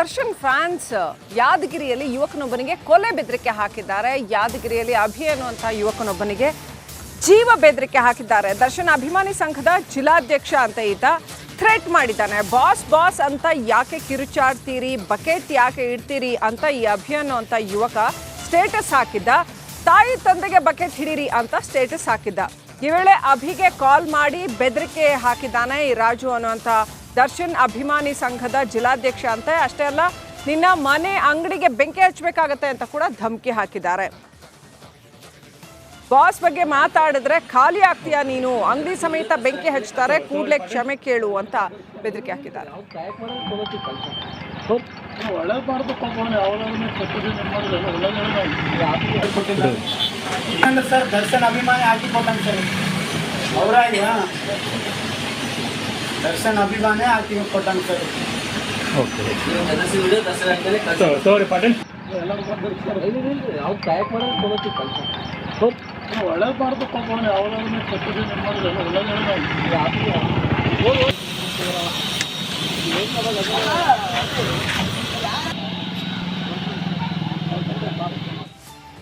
Darshan fans ಯಾದಗಿರಿಯಲ್ಲಿ ಯುವಕನೊಬ್ಬನಿಗೆ ಕೊಲೆ ಬೆದರಿಕೆ ಹಾಕಿದ್ದಾರೆ. ಯಾದಗಿರಿಯಲ್ಲಿ ಅಭಿ ಅನ್ನುವಂಥ ಯುವಕನೊಬ್ಬನಿಗೆ ಜೀವ ಬೆದರಿಕೆ ಹಾಕಿದ್ದಾರೆ. ದರ್ಶನ್ ಅಭಿಮಾನಿ ಸಂಘದ ಜಿಲ್ಲಾಧ್ಯಕ್ಷ ಅಂತ ಈತ ಥ್ರೆಟ್ ಮಾಡಿದ್ದಾನೆ. ಬಾಸ್ ಅಂತ ಯಾಕೆ ಕಿರುಚಾಡ್ತೀರಿ, ಬಕೆಟ್ ಯಾಕೆ ಇಡ್ತೀರಿ ಅಂತ ಈ ಅಭಿ ಅನ್ನುವಂಥ ಯುವಕ ಸ್ಟೇಟಸ್ ಹಾಕಿದ್ದ. ತಾಯಿ ತಂದೆಗೆ ಬಕೆಟ್ ಹಿಡೀರಿ ಅಂತ ಸ್ಟೇಟಸ್ ಹಾಕಿದ್ದ. ಈ ವೇಳೆ ಅಭಿಗೆ ಕಾಲ್ ಮಾಡಿ ಬೆದರಿಕೆ ಹಾಕಿದ್ದಾನೆ ಈ ರಾಜು ಅನ್ನುವಂಥ ದರ್ಶನ್ ಅಭಿಮಾನಿ ಸಂಘದ ಜಿಲ್ಲಾಧ್ಯಕ್ಷ ಅಂತ. ಅಷ್ಟೇ ಅಲ್ಲ, ನಿನ್ನ ಮನೆ ಅಂಗಡಿಗೆ ಬೆಂಕಿ ಹಚ್ಚಬೇಕಾಗತ್ತೆ ಅಂತ ಕೂಡ ಧಮಕಿ ಹಾಕಿದ್ದಾರೆ. ಬಾಸ್ ಬಗ್ಗೆ ಮಾತಾಡಿದ್ರೆ ಖಾಲಿ ಆಗ್ತೀಯಾ ನೀನು, ಅಂಗಡಿ ಸಮೇತ ಬೆಂಕಿ ಹಚ್ತಾರೆ, ಕೂಡಲೇ ಕ್ಷಮೆ ಕೇಳು ಅಂತ ಬೆದರಿಕೆ ಹಾಕಿದ್ದಾರೆ. ಸರ್ ದರ್ಶನ್ ಅಭಿಮಾನಿ ಹಾಕಿಕೊಟ್ಟಾನೆ ಸರ್, ಅವರಾಗಿ ದರ್ಶನ್ ಅಭಿಮಾನಿ ಹಾಕಿ ಕೊಟ್ಟಾನೆ ಸರ್. ಸಾರಿ ಪಾಟೀಲ್ ಒಳ್ಳೆ ಮಾಡ್ಬೇಕು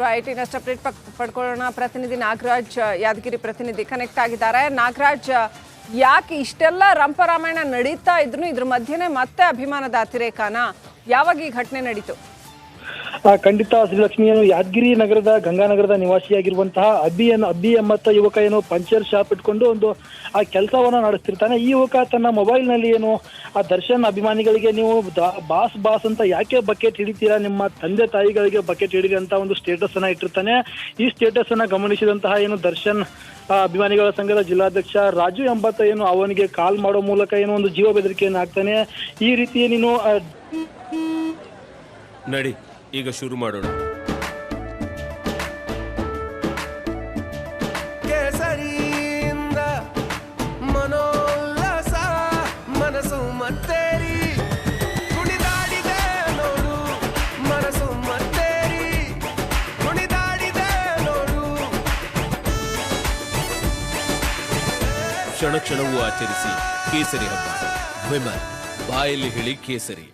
ರೈಟ್, ಇನ್ನಷ್ಟು ಅಪ್ಡೇಟ್ ಪಡ್ಕೊಳ್ಳೋಣ. ಪ್ರತಿನಿಧಿ ನಾಗರಾಜ್, ಯಾದಗಿರಿ ಪ್ರತಿನಿಧಿ ಕನೆಕ್ಟ್ ಆಗಿದ್ದಾರೆ. ನಾಗರಾಜ್, ಯಾಕೆ ಇಷ್ಟೆಲ್ಲ ರಂಪರಾಮಾಯಣ ನಡೀತಾ ಇದ್ರು, ಇದ್ರ ಮಧ್ಯೆನೇ ಮತ್ತೆ ಅಭಿಮಾನದ ಅತಿರೇಕನ? ಯಾವಾಗ ಈ ಘಟನೆ ನಡೀತು? ಖಂಡಿತ ಶ್ರೀಲಕ್ಷ್ಮಿಯನ್ನು ಯಾದಗಿರಿ ನಗರದ ಗಂಗಾನಗರದ ನಿವಾಸಿಯಾಗಿರುವಂತಹ ಅಬ್ಬಿ ಎಂಬತ್ತ ಯುವಕ ಏನು ಪಂಚರ್ ಶಾಪ್ ಇಟ್ಕೊಂಡು ಒಂದು ಆ ಕೆಲಸವನ್ನ ನಡೆಸ್ತಿರ್ತಾನೆ. ಈ ಯುವಕ ತನ್ನ ಮೊಬೈಲ್ ನಲ್ಲಿ ಏನು ಆ ದರ್ಶನ್ ಅಭಿಮಾನಿಗಳಿಗೆ ನೀವು ಬಾಸ್ ಅಂತ ಯಾಕೆ ಬಕೆಟ್ ಹಿಡಿತೀರಾ, ನಿಮ್ಮ ತಂದೆ ತಾಯಿಗಳಿಗೆ ಬಕೆಟ್ ಹಿಡಿರಿ ಅಂತ ಒಂದು ಸ್ಟೇಟಸ್ ಅನ್ನ ಇಟ್ಟಿರ್ತಾನೆ. ಈ ಸ್ಟೇಟಸ್ ಅನ್ನ ಗಮನಿಸಿದಂತಹ ಏನು ದರ್ಶನ್ ಅಭಿಮಾನಿಗಳ ಸಂಘದ ಜಿಲ್ಲಾಧ್ಯಕ್ಷ ರಾಜು ಎಂಬತ್ತ ಏನು ಅವನಿಗೆ ಕಾಲ್ ಮಾಡೋ ಮೂಲಕ ಏನೋ ಒಂದು ಜೀವ ಬೆದರಿಕೆಯನ್ನು ಹಾಕ್ತಾನೆ. ಈ ರೀತಿ ನೀನು ನಡಿ ಈಗ ಶುರು ಮಾಡೋಣ. ಕೇಸರಿಯಿಂದ ಮನೋಲ್ಲಾಸ ಮನಸ್ಸು ಮತ್ತೇರಿ ಕುಣಿದಾಡಿದೆ ನೋಡು, ಮನಸ್ಸು ಮತ್ತೇರಿ ಕುಣಿದಾಡಿದೆ ನೋಡು. ಕ್ಷಣ ಕ್ಷಣವೂ ಆಚರಿಸಿ ಕೇಸರಿ ಹಬ್ಬ. ವಿಮಲ್ ಬಾಯಲ್ಲಿ ಹೇಳಿ ಕೇಸರಿ.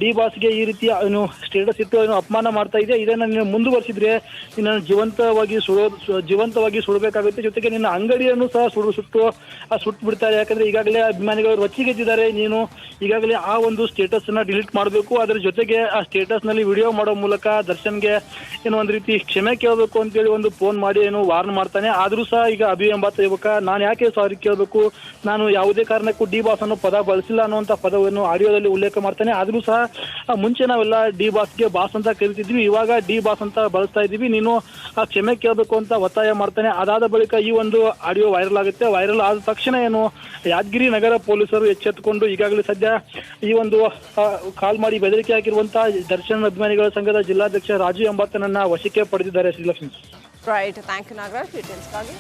ಡಿ ಬಾಸ್ಗೆ ಈ ರೀತಿಯ ಏನು ಸ್ಟೇಟಸ್ ಇಟ್ಟು ಏನು ಅಪಮಾನ ಮಾಡ್ತಾ ಇದೆ. ಇದನ್ನ ನೀನು ಮುಂದುವರಿಸಿದ್ರೆ ನಿನ್ನ ಜೀವಂತವಾಗಿ ಸುಡಬೇಕಾಗುತ್ತೆ. ಜೊತೆಗೆ ನಿನ್ನ ಅಂಗಡಿಯನ್ನು ಸಹ ಸುಟ್ಟು ಬಿಡ್ತಾರೆ. ಯಾಕಂದ್ರೆ ಈಗಾಗಲೇ ಅಭಿಮಾನಿಗಳು ರೊಚ್ಚಿಗೆದ್ದಿದ್ದಾರೆ. ನೀನು ಈಗಾಗಲೇ ಆ ಒಂದು ಸ್ಟೇಟಸ್ ಅನ್ನ ಡಿಲೀಟ್ ಮಾಡಬೇಕು. ಅದ್ರ ಜೊತೆಗೆ ಆ ಸ್ಟೇಟಸ್ ನಲ್ಲಿ ವಿಡಿಯೋ ಮಾಡೋ ಮೂಲಕ ದರ್ಶನ್ಗೆ ಏನೋ ಒಂದು ರೀತಿ ಕ್ಷಮೆ ಕೇಳಬೇಕು ಅಂತೇಳಿ ಒಂದು ಫೋನ್ ಮಾಡಿ ಏನು ವಾರ್ನ್ ಮಾಡ್ತಾನೆ. ಆದ್ರೂ ಸಹ ಈಗ ಅಭಿ ಎಂಬತ್ತ ಯುವಕ ನಾನು ಯಾಕೆ ಸಾರಿ ಕೇಳಬೇಕು, ನಾನು ಯಾವುದೇ ಕಾರಣಕ್ಕೂ ಡಿ ಬಾಸ್ ಅನ್ನೋ ಪದ ಬಳಸಿಲ್ಲ ಅನ್ನುವಂಥ ಪದವನ್ನು ಆಡಿಯೋದಲ್ಲಿ ಉಲ್ಲೇಖ ಮಾಡ್ತಾನೆ. ಆದ್ರೂ ಸಹ ಮುಂಚೆ ನಾವೆಲ್ಲ ಡಿ ಬಾಸ್ಗೆ ಬಾಸ್ ಅಂತ ಕರಿತಿದ್ವಿ, ಇವಾಗ ಡಿ ಬಾಸ್ ಅಂತ ಬಳಸ್ತಾ ಇದ್ದೀವಿ, ನೀನು ಕ್ಷಮೆ ಕೇಳಬೇಕು ಅಂತ ಒತ್ತಾಯ ಮಾಡ್ತಾನೆ. ಅದಾದ ಬಳಿಕ ಈ ಒಂದು ಆಡಿಯೋ ವೈರಲ್ ಆಗುತ್ತೆ. ವೈರಲ್ ಆದ ತಕ್ಷಣ ಏನು ಯಾದಗಿರಿ ನಗರ ಪೊಲೀಸರು ಎಚ್ಚೆತ್ತುಕೊಂಡು ಈಗಾಗಲೇ ಸದ್ಯ ಈ ಒಂದು ಕಾಲ್ ಮಾಡಿ ಬೆದರಿಕೆ ಹಾಕಿರುವಂತಹ ದರ್ಶನ್ ಅಭಿಮಾನಿಗಳ ಸಂಘದ ಜಿಲ್ಲಾಧ್ಯಕ್ಷ ರಾಜು ಎಂಬಾತನನ್ನ ವಶಕ್ಕೆ ಪಡೆದಿದ್ದಾರೆ. Shrilakshmi. Right, thank you Nagaraj ಡೀಟೇಲ್ಸ್ಗಾಗಿ.